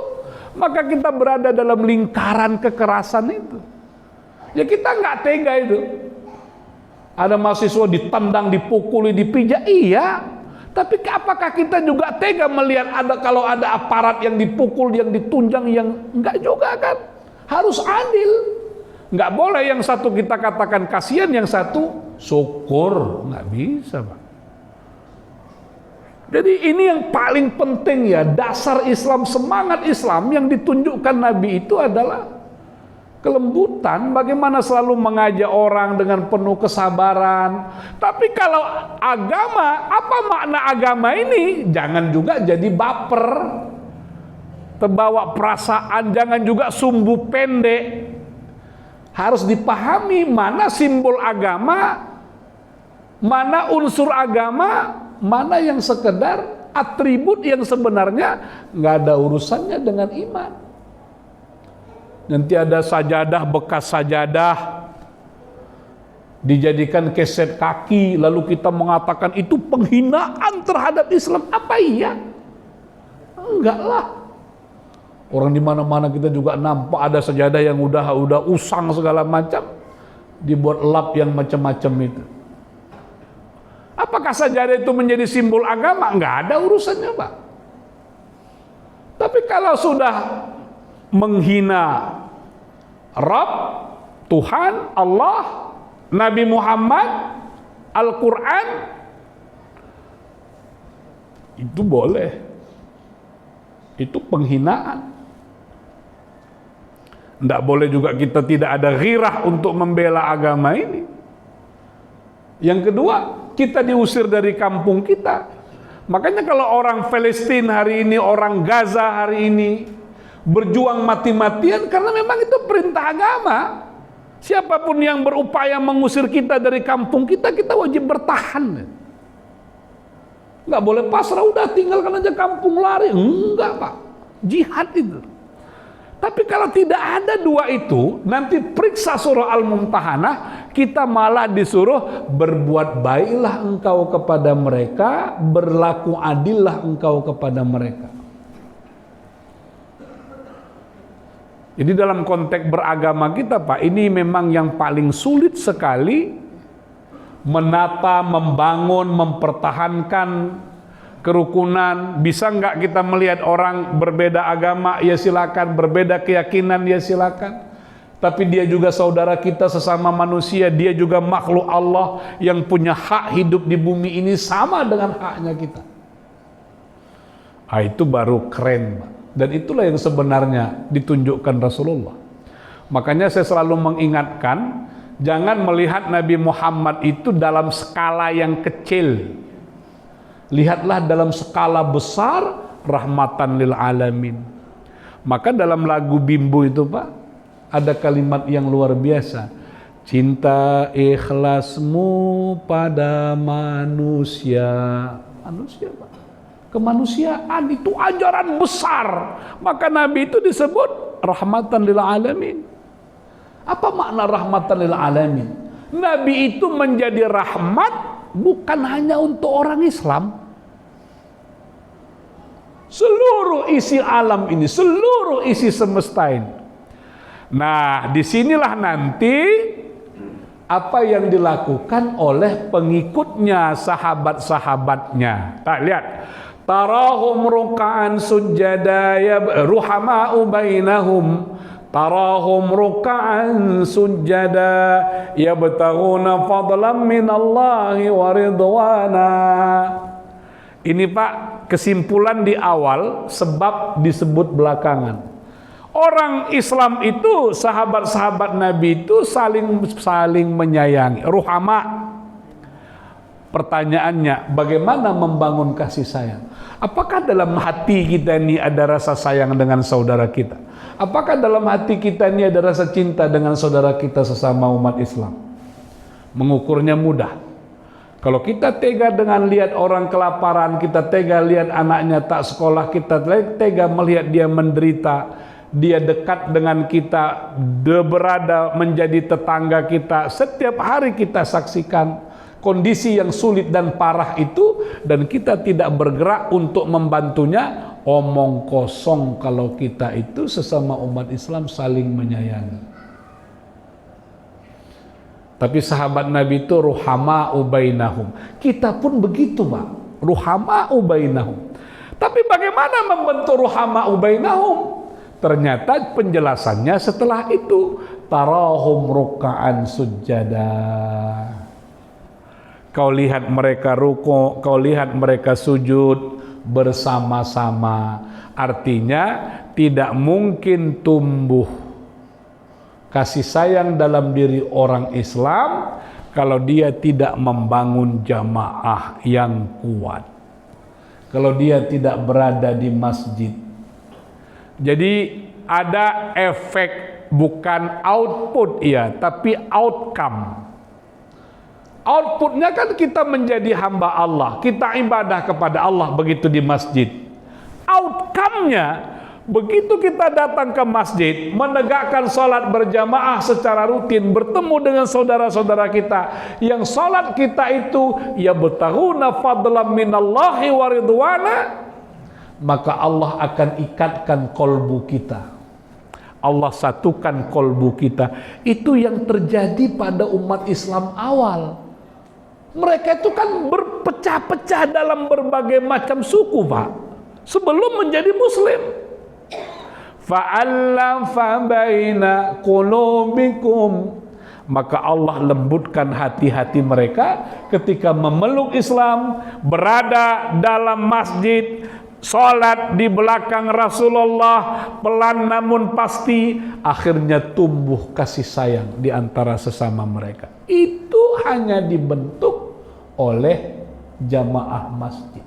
Maka kita berada dalam lingkaran kekerasan itu. Ya kita nggak tega itu. Ada mahasiswa ditendang, dipukuli, dipijak, iya. Tapi apakah kita juga tega melihat kalau ada aparat yang dipukul, yang ditunjang, yang enggak juga kan? Harus adil. Enggak boleh yang satu kita katakan kasihan, yang satu syukur, nggak bisa, Pak. Jadi ini yang paling penting ya, dasar Islam, semangat Islam yang ditunjukkan Nabi itu adalah kelembutan, bagaimana selalu mengajak orang dengan penuh kesabaran. Tapi kalau agama, apa makna agama ini? Jangan juga jadi baper, terbawa perasaan, jangan juga sumbu pendek. Harus dipahami mana simbol agama, mana unsur agama, mana yang sekedar atribut yang sebenarnya nggak ada urusannya dengan iman. Nanti ada sajadah, bekas sajadah dijadikan keset kaki, lalu kita mengatakan itu penghinaan terhadap Islam. Apa iya? Enggak lah. Orang di mana-mana kita juga nampak ada sajadah yang udah usang segala macam, dibuat lap yang macam-macam itu. Apakah sajadah itu menjadi simbol agama? Enggak ada urusannya, Pak. Tapi kalau sudah menghina Rabb, Tuhan, Allah, Nabi Muhammad, Al-Quran, itu boleh. Itu penghinaan. Tidak boleh juga kita tidak ada ghirah untuk membela agama ini. Yang kedua, kita diusir dari kampung kita. Makanya kalau orang Palestina hari ini, orang Gaza hari ini berjuang mati-matian karena memang itu perintah agama. Siapapun yang berupaya mengusir kita dari kampung kita, kita wajib bertahan. Nggak boleh pasrah, udah tinggalkan aja kampung lari. Enggak, Pak. Jihad itu. Tapi kalau tidak ada dua itu, nanti periksa surah Al-Mumtahanah, kita malah disuruh berbuat baiklah engkau kepada mereka, berlaku adillah engkau kepada mereka. Jadi dalam konteks beragama kita, Pak, ini memang yang paling sulit sekali menata, membangun, mempertahankan kerukunan. Bisa nggak kita melihat orang berbeda agama, ya silakan, berbeda keyakinan, ya silakan. Tapi dia juga saudara kita sesama manusia, dia juga makhluk Allah yang punya hak hidup di bumi ini sama dengan haknya kita. Itu baru keren, Pak. Dan itulah yang sebenarnya ditunjukkan Rasulullah. Makanya saya selalu mengingatkan, jangan melihat Nabi Muhammad itu dalam skala yang kecil. Lihatlah dalam skala besar, rahmatan lil alamin. Maka dalam lagu Bimbo itu, Pak, ada kalimat yang luar biasa. Cinta ikhlasmu pada manusia. Manusia, Pak. Kemanusiaan itu ajaran besar. Maka Nabi itu disebut rahmatan lil alamin. Apa makna rahmatan lil alamin? Nabi itu menjadi rahmat bukan hanya untuk orang Islam. Seluruh isi alam ini, seluruh isi semesta ini. Nah, disinilah nanti apa yang dilakukan oleh pengikutnya, sahabat-sahabatnya. Tak lihat. Tarahum ruk'an sujada ruhama'u bainahum. Tarahum ruk'an sujada yabtaghuna fadlan minallahi wa ridwana. Ini, Pak, kesimpulan di awal, sebab disebut belakangan. Orang Islam itu, sahabat-sahabat Nabi itu saling menyayangi. Ruhama. Pertanyaannya, bagaimana membangun kasih sayang? Apakah dalam hati kita ini ada rasa sayang dengan saudara kita? Apakah dalam hati kita ini ada rasa cinta dengan saudara kita sesama umat Islam? Mengukurnya mudah. Kalau kita tega dengan lihat orang kelaparan, kita tega lihat anaknya tak sekolah, kita tega melihat dia menderita, dia dekat dengan kita, dia berada menjadi tetangga kita, setiap hari kita saksikan kondisi yang sulit dan parah itu, dan kita tidak bergerak untuk membantunya, omong kosong kalau kita itu sesama umat Islam saling menyayangi. Tapi sahabat Nabi itu ruhama'u bainahum. Kita pun begitu, Pak. Ruhama'u bainahum. Tapi bagaimana membentuk ruhama'u bainahum? Ternyata penjelasannya setelah itu. Tarahum ruk'an sujada. kau lihat mereka ruku', kau lihat mereka sujud bersama-sama. Artinya tidak mungkin tumbuh kasih sayang dalam diri orang Islam kalau dia tidak membangun jamaah yang kuat, kalau dia tidak berada di masjid. Jadi ada efek, bukan output ya, tapi outcome. Outputnya kan kita menjadi hamba Allah, kita ibadah kepada Allah begitu di masjid. Outcome-nya, begitu kita datang ke masjid, menegakkan sholat berjamaah secara rutin, bertemu dengan saudara-saudara kita, yang sholat kita itu yabtaghuna fadlan minallahi wa ridwana, maka Allah akan ikatkan kolbu kita, Allah satukan kolbu kita. Itu yang terjadi pada umat Islam awal. Mereka itu kan berpecah-pecah dalam berbagai macam suku, Pak, sebelum menjadi Muslim. Fa'allafa baina qulubikum, maka Allah lembutkan hati-hati mereka ketika memeluk Islam, berada dalam masjid, sholat di belakang Rasulullah, pelan namun pasti, akhirnya tumbuh kasih sayang di antara sesama mereka. Itu hanya dibentuk oleh jamaah masjid.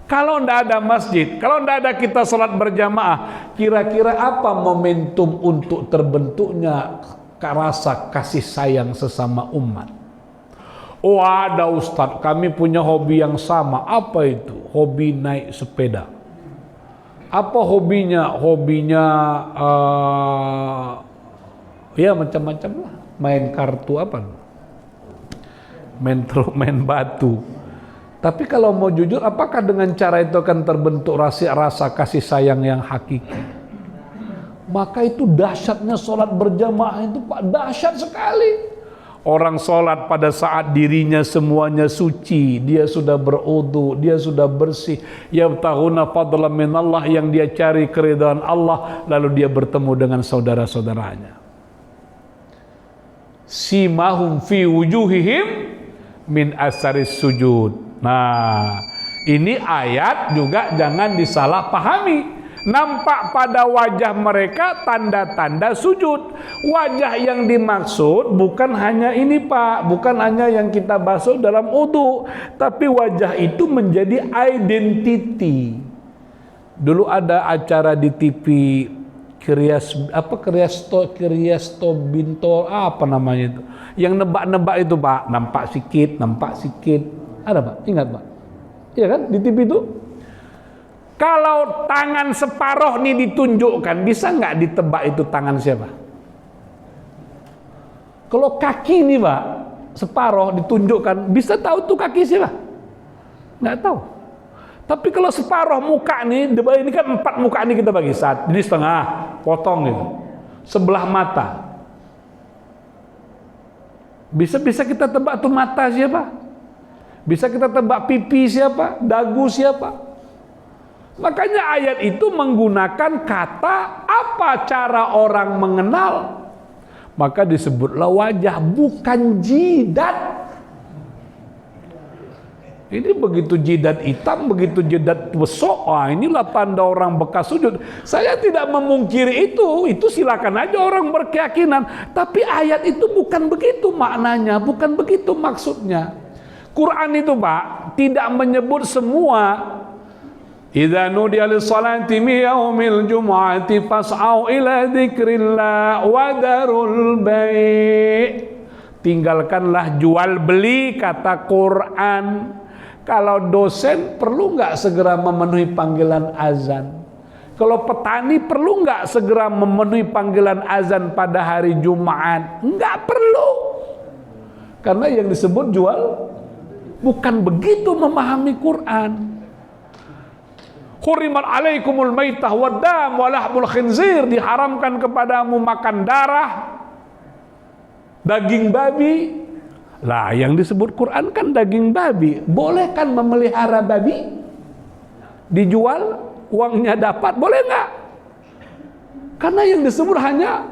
Kalau tidak ada masjid, kalau tidak ada kita sholat berjamaah, kira-kira apa momentum untuk terbentuknya rasa kasih sayang sesama umat? Oh ada Ustadz, kami punya hobi yang sama. Apa itu? Hobi naik sepeda. Apa hobinya? Hobinya ya macam-macam lah. Main kartu apa? Main batu. Tapi kalau mau jujur, apakah dengan cara itu akan terbentuk rasa kasih sayang yang hakiki? Maka itu dahsyatnya sholat berjamaah itu, Pak, dahsyat sekali. Orang sholat pada saat dirinya semuanya suci, dia sudah berwudu, dia sudah bersih, yabtaghuna fadlan minallah, yang dia cari keridhaan Allah, lalu dia bertemu dengan saudara-saudaranya. Simahum fi wujuhihim min asaris sujud. Nah, ini ayat juga jangan disalahpahami. Nampak pada wajah mereka tanda-tanda sujud. Wajah yang dimaksud bukan hanya ini, Pak, bukan hanya yang kita basuh dalam wudu, tapi wajah itu menjadi identity. Dulu ada acara di TV Kriasto Binto apa namanya itu, yang nebak-nebak itu, Pak, nampak sikit. Ada, Pak, ingat, Pak? Iya kan di TV itu? Kalau tangan separuh nih ditunjukkan, bisa nggak ditebak itu tangan siapa? Kalau kaki nih, Pak, separuh ditunjukkan, bisa tahu tuh kaki siapa? Nggak tahu. Tapi kalau separuh muka nih, ini kan 4 muka nih kita bagi, jadi setengah, potong gitu, sebelah mata. Bisa kita tebak tuh mata siapa? Bisa kita tebak pipi siapa? Dagu siapa? Makanya ayat itu menggunakan kata apa cara orang mengenal. Maka disebutlah wajah, bukan jidat. Ini begitu jidat hitam, begitu jidat besok, inilah tanda orang bekas sujud. Saya tidak memungkiri itu silakan aja orang berkeyakinan. Tapi ayat itu bukan begitu maknanya, bukan begitu maksudnya. Quran itu, Pak, tidak menyebut semua. Idza nudiya lis-salati min yaumil jumu'ati fas'au ila dzikrillah wa darul bai'. Tinggalkanlah jual beli, kata Quran. Kalau dosen perlu nggak segera memenuhi panggilan azan? Kalau petani perlu nggak segera memenuhi panggilan azan pada hari Jumat? Nggak perlu. Karena yang disebut jual, bukan begitu memahami Quran. Hurimat alaikumul maitah waddam wa lahmul khinzir, diharamkan kepadamu makan darah, daging babi. Lah, yang disebut Quran kan daging babi. Boleh kan memelihara babi? Dijual, uangnya dapat, boleh nggak? Karena yang disebut hanya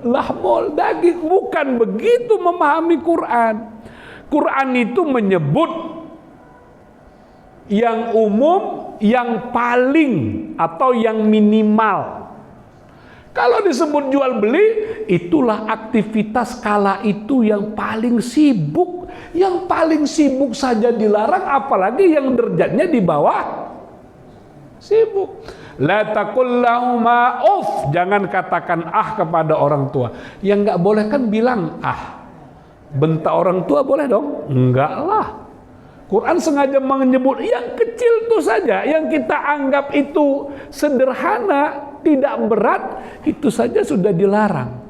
lahmul daging. Bukan begitu memahami Quran. Quran itu menyebut yang umum, yang paling atau yang minimal. Kalau disebut jual beli, itulah aktivitas kala itu yang paling sibuk. Yang paling sibuk saja dilarang, apalagi yang derajatnya di bawah sibuk. La taqul lahuma uff, jangan katakan kepada orang tua. Yang nggak boleh kan bilang bentak orang tua boleh dong? Enggak lah. Quran sengaja menyebut yang kecil itu saja, yang kita anggap itu sederhana, tidak berat, itu saja sudah dilarang.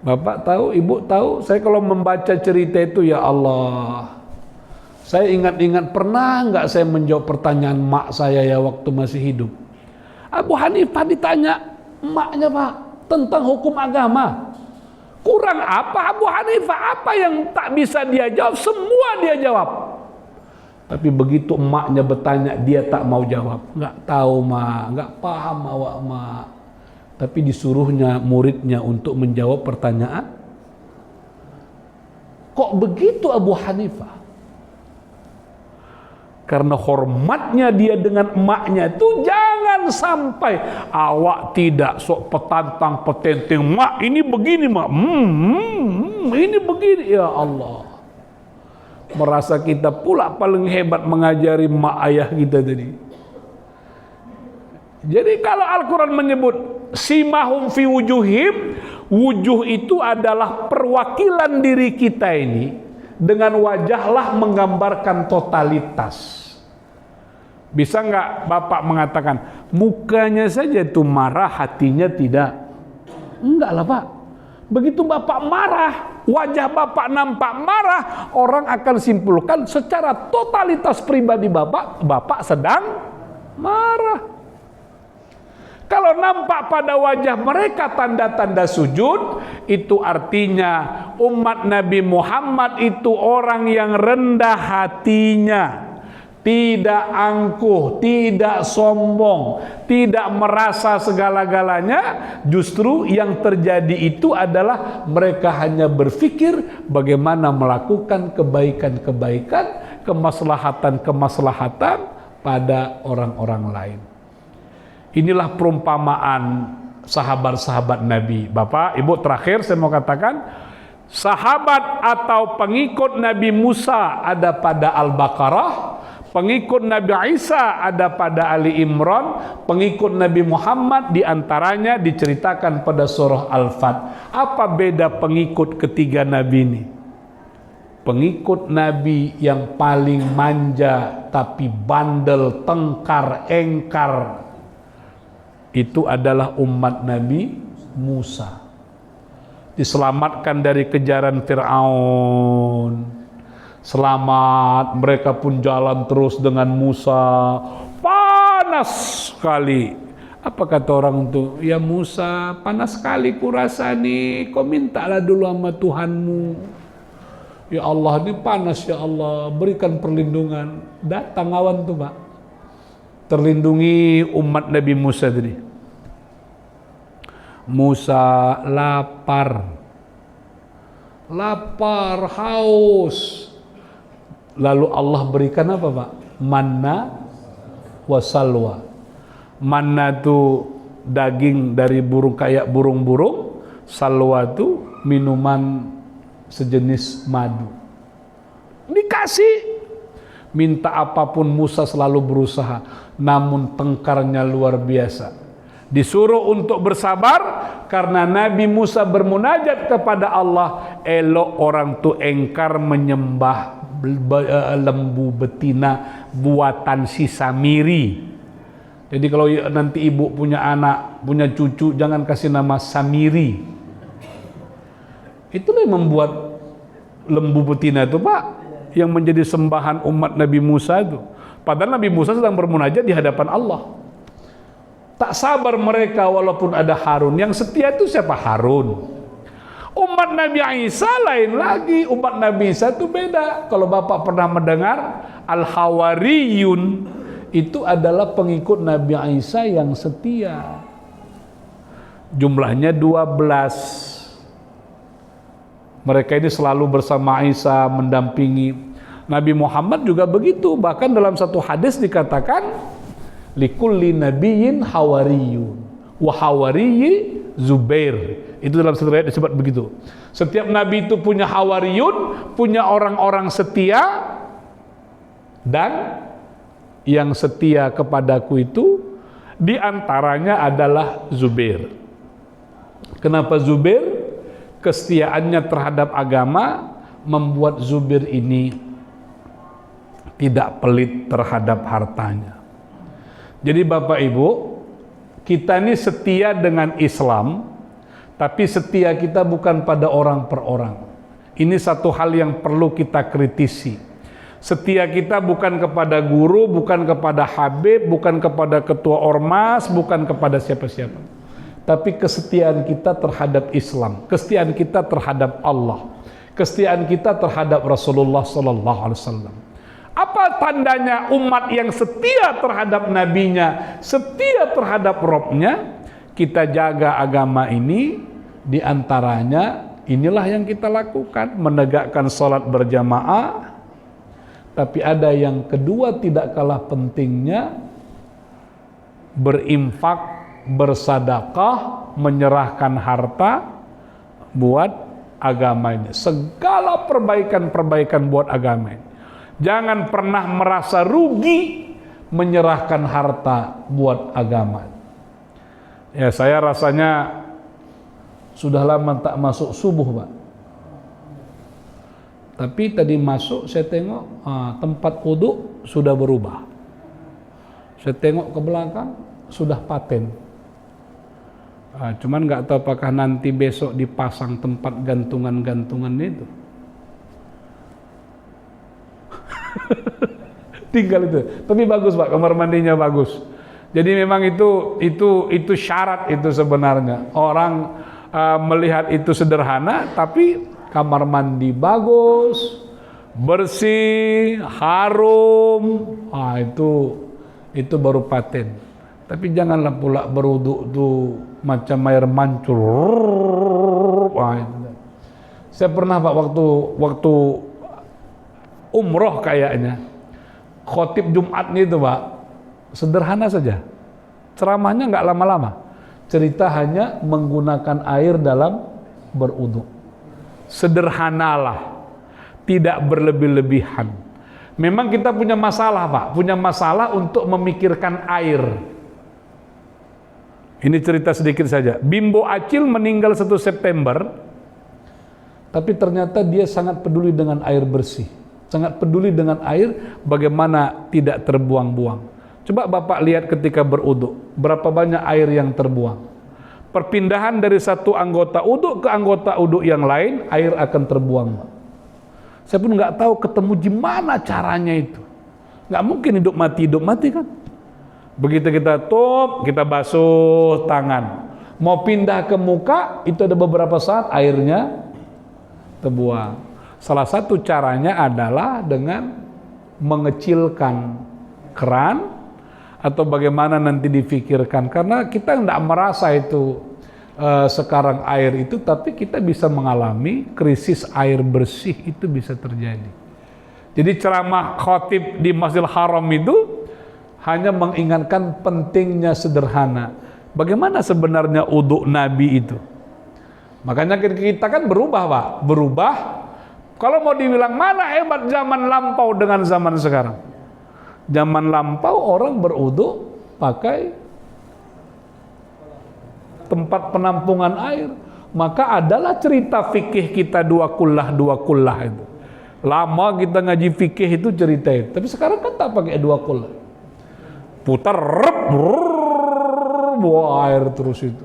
Bapak tahu, ibu tahu, saya kalau membaca cerita itu, ya Allah, saya ingat-ingat pernah nggak saya menjawab pertanyaan mak saya ya waktu masih hidup. Abu Hanifah ditanya emaknya, Pak, tentang hukum agama. Kurang apa Abu Hanifah? Apa yang tak bisa dia jawab? Semua dia jawab. Tapi begitu emaknya bertanya, dia tak mau jawab. Nggak tahu, Mak, nggak paham awak, Mak. Tapi disuruhnya muridnya untuk menjawab pertanyaan. Kok begitu Abu Hanifah? Karena hormatnya dia dengan emaknya itu, jangan sampai awak tidak sok petantang petenteng, mak ini begini, mak ini begini. Ya Allah, merasa kita pula paling hebat mengajari mak ayah kita tadi. Jadi kalau Al-Quran menyebut simahum fi wujuhim, wujuh itu adalah perwakilan diri kita ini. Dengan wajahlah menggambarkan totalitas. Bisa nggak Bapak mengatakan mukanya saja itu marah, hatinya tidak? Enggak lah, Pak. Begitu Bapak marah, wajah Bapak nampak marah, orang akan simpulkan secara totalitas pribadi Bapak sedang marah. Kalau nampak pada wajah mereka tanda-tanda sujud, itu artinya umat Nabi Muhammad itu orang yang rendah hatinya, tidak angkuh, tidak sombong, tidak merasa segala-galanya. Justru yang terjadi itu adalah mereka hanya berpikir bagaimana melakukan kebaikan-kebaikan, kemaslahatan-kemaslahatan pada orang-orang lain. Inilah perumpamaan sahabat-sahabat Nabi. Bapak, Ibu, terakhir saya mau katakan, sahabat atau pengikut Nabi Musa ada pada Al-Baqarah, pengikut Nabi Isa ada pada Ali Imran, pengikut Nabi Muhammad diantaranya diceritakan pada surah Al-Fat. Apa beda pengikut ketiga Nabi ini? Pengikut Nabi yang paling manja tapi bandel, tengkar, engkar, itu adalah umat Nabi Musa. Diselamatkan dari kejaran Fir'aun. Selamat, mereka pun jalan terus dengan Musa. Panas sekali. Apa kata orang itu? Ya Musa, panas sekali kurasa nih. Kau mintalah dulu sama Tuhanmu. Ya Allah, ini panas ya Allah. Berikan perlindungan. Datang awan tuh, Pak. Terlindungi umat Nabi Musa tadi. Musa lapar, haus. Lalu Allah berikan apa, Pak? Manna wa salwa. Manna itu daging dari burung, kayak burung-burung. Salwa itu minuman sejenis madu. Dikasih. Minta apapun Musa selalu berusaha, namun tengkarnya luar biasa. Disuruh untuk bersabar karena Nabi Musa bermunajat kepada Allah. Elok orang tu engkar menyembah lembu betina buatan si Samiri. Jadi kalau nanti ibu punya anak, punya cucu, jangan kasih nama Samiri. Itulah yang membuat lembu betina itu, Pak, yang menjadi sembahan umat Nabi Musa itu. Padahal Nabi Musa sedang bermunajat di hadapan Allah. Tak sabar mereka walaupun ada Harun. Yang setia itu siapa? Harun. Umat Nabi Isa lain lagi. Umat Nabi Isa itu beda. Kalau Bapak pernah mendengar Al-Hawariyun, itu adalah pengikut Nabi Isa yang setia. Jumlahnya 12. Mereka ini selalu bersama Isa, mendampingi. Nabi Muhammad juga begitu. Bahkan dalam satu hadis dikatakan, likulli nabiyyin hawariyun wa hawariyyi Zubair. Itu dalam satu ayat disebut begitu. Setiap nabi itu punya hawariyun, punya orang-orang setia, dan yang setia kepadaku itu diantaranya adalah Zubair. Kenapa Zubair? Kesetiaannya terhadap agama membuat Zubair ini tidak pelit terhadap hartanya. Jadi Bapak Ibu, kita ini setia dengan Islam, tapi setia kita bukan pada orang per orang. Ini satu hal yang perlu kita kritisi. Setia kita bukan kepada guru, bukan kepada habib, bukan kepada ketua ormas, bukan kepada siapa-siapa. Tapi kesetiaan kita terhadap Islam, kesetiaan kita terhadap Allah, kesetiaan kita terhadap Rasulullah sallallahu alaihi wasallam. Apa tandanya umat yang setia terhadap nabinya, setia terhadap Robnya? Kita jaga agama ini, diantaranya inilah yang kita lakukan, menegakkan sholat berjamaah. Tapi ada yang kedua tidak kalah pentingnya, berinfak, bersadaqah, menyerahkan harta buat agama ini. Segala perbaikan-perbaikan buat agama ini. Jangan pernah merasa rugi menyerahkan harta buat agama. Ya, saya rasanya sudah lama tak masuk subuh, Pak. Tapi tadi masuk saya tengok tempat wudhu sudah berubah. Saya tengok ke belakang sudah paten. Cuman nggak tahu apakah nanti besok dipasang tempat gantungan-gantungan itu. Tinggal itu. Tapi bagus Pak, kamar mandinya bagus. Jadi memang itu syarat itu sebenarnya. Orang melihat itu sederhana, tapi kamar mandi bagus, bersih, harum. Itu baru paten. Tapi janganlah pula berwuduk tuh macam air mancur. Saya pernah Pak waktu umroh kayaknya, khotib Jumat itu Pak, sederhana saja. Ceramahnya nggak lama-lama. Cerita hanya menggunakan air dalam berwuduk. Sederhanalah, tidak berlebih-lebihan. Memang kita punya masalah Pak, punya masalah untuk memikirkan air. Ini cerita sedikit saja. Bimbo Acil meninggal 1 September, tapi ternyata dia sangat peduli dengan air bersih. Sangat peduli dengan air, bagaimana tidak terbuang-buang. Coba Bapak lihat ketika berwuduk, berapa banyak air yang terbuang. Perpindahan dari satu anggota wuduk ke anggota wuduk yang lain, air akan terbuang. Saya pun nggak tahu ketemu gimana caranya itu. Nggak mungkin hidup mati kan. Begitu kita kita basuh tangan. Mau pindah ke muka, itu ada beberapa saat airnya terbuang. Salah satu caranya adalah dengan mengecilkan keran, atau bagaimana nanti difikirkan. Karena kita tidak merasa itu sekarang air itu, tapi kita bisa mengalami krisis air bersih itu bisa terjadi. Jadi ceramah khotib di Masjidil Haram itu hanya mengingatkan pentingnya sederhana. Bagaimana sebenarnya wudhu Nabi itu? Makanya kita kan berubah Pak, berubah. Kalau mau dibilang mana hebat zaman lampau dengan zaman sekarang? Zaman lampau orang berwudhu pakai tempat penampungan air. Maka adalah cerita fikih kita dua kullah itu. Lama kita ngaji fikih itu cerita itu. Tapi sekarang kan tak pakai dua kullah. Putar, buah air terus itu.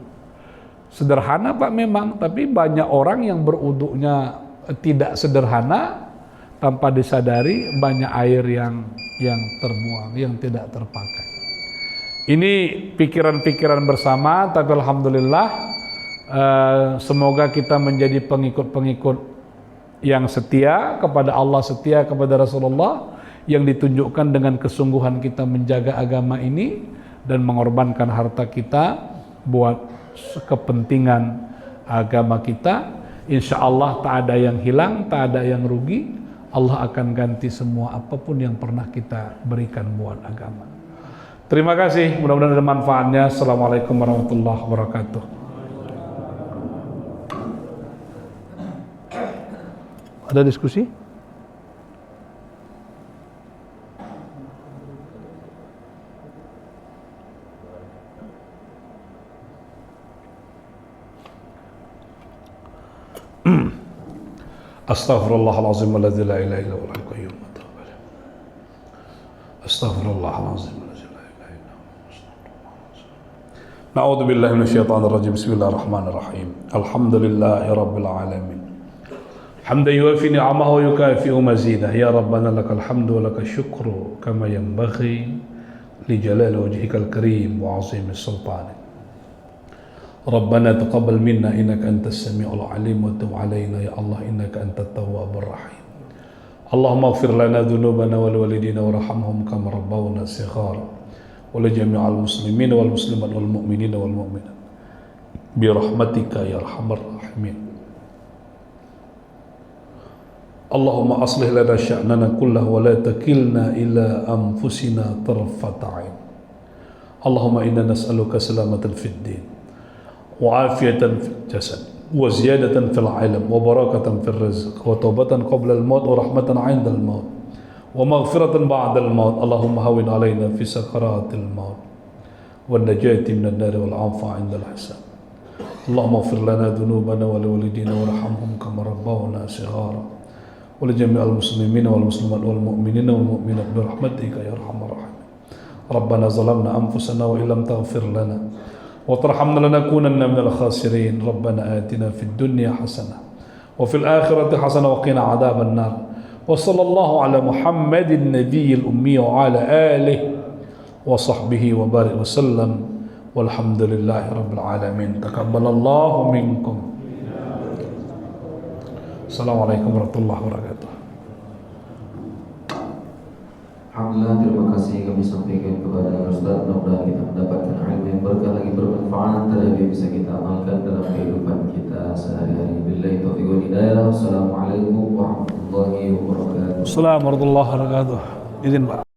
Sederhana Pak memang, tapi banyak orang yang berwuduknya tidak sederhana, tanpa disadari banyak air yang terbuang, yang tidak terpakai. Ini pikiran-pikiran bersama, tapi alhamdulillah semoga kita menjadi pengikut-pengikut yang setia kepada Allah, setia kepada Rasulullah, yang ditunjukkan dengan kesungguhan kita menjaga agama ini dan mengorbankan harta kita buat kepentingan agama kita, insya Allah tak ada yang hilang, tak ada yang rugi. Allah akan ganti semua apapun yang pernah kita berikan buat agama. Terima kasih, mudah-mudahan ada manfaatnya. Assalamualaikum warahmatullahi wabarakatuh. Ada diskusi? Astaghfirullahalazim alladzi la ilaha illa huwal hayyul qayyum. Astaghfirullahalazim alladzi la ilaha illa huwa. Na'udzu billahi minasyaitonir rajim. Bismillahirrahmanirrahim. Alhamdulillahi rabbil alamin. Hamdan yuwafi ni'amahu wa yukafi'u mazidah. Ya rabbana lakal hamdu wa lakal syukru kama yanbaghi li jalali wajhikal karim wa 'azimi sultanik. ربنا تقبل منا إنك أنت السميع العليم وتب علينا يا الله إنك أنت التواب الرحيم اللهم اغفر لنا ذنوبنا ولوالدينا وارحمهم كما ربونا صغارا ولجميع المسلمين والمسلمات والمؤمنين والمؤمنات برحمتك يا أرحم الراحمين اللهم أصلح لنا شأننا كله ولا تكلنا إلى أنفسنا طرفة عين اللهم إنا نسألك سلامة في الدين وعافية في الجسد وزيادة في العلم وبركة في الرزق وتوبة قبل الموت ورحمة عند الموت ومغفرة بعد الموت اللهم هون علينا في سكرات الموت والنجاة من النار والعفو عند الحساب اللهم اغفر لنا ذنوبنا ولوالدينا وارحمهم كما ربونا صغارا ولجميع المسلمين والمسلمات والمؤمنين والمؤمنات برحمتك يا أرحم الراحمين ربنا ظلمنا أنفسنا وإن لم تغفر لنا وترحمنا لنكونن من الخاسرين ربنا آتنا في الدنيا حسنة وفي الآخرة حسنة وقنا عذاب النار وصلى الله على محمد النبي الأمي وعلى آله وصحبه وبارك وسلم والحمد لله رب العالمين تقبل الله منكم السلام عليكم ورحمة الله وبركاته. Alhamdulillah, terima kasih kami sampaikan kepada Ustaz. Mudah-mudahan kita mendapatkan ilmu yang berkah lagi bermanfaat dan bisa kita amalkan dalam kehidupan kita sehari-hari. Billahi taufiq wal hidayah. Wassalamualaikum warahmatullahi wabarakatuh. Assalamualaikum warahmatullahi wabarakatuh. Izin Pak.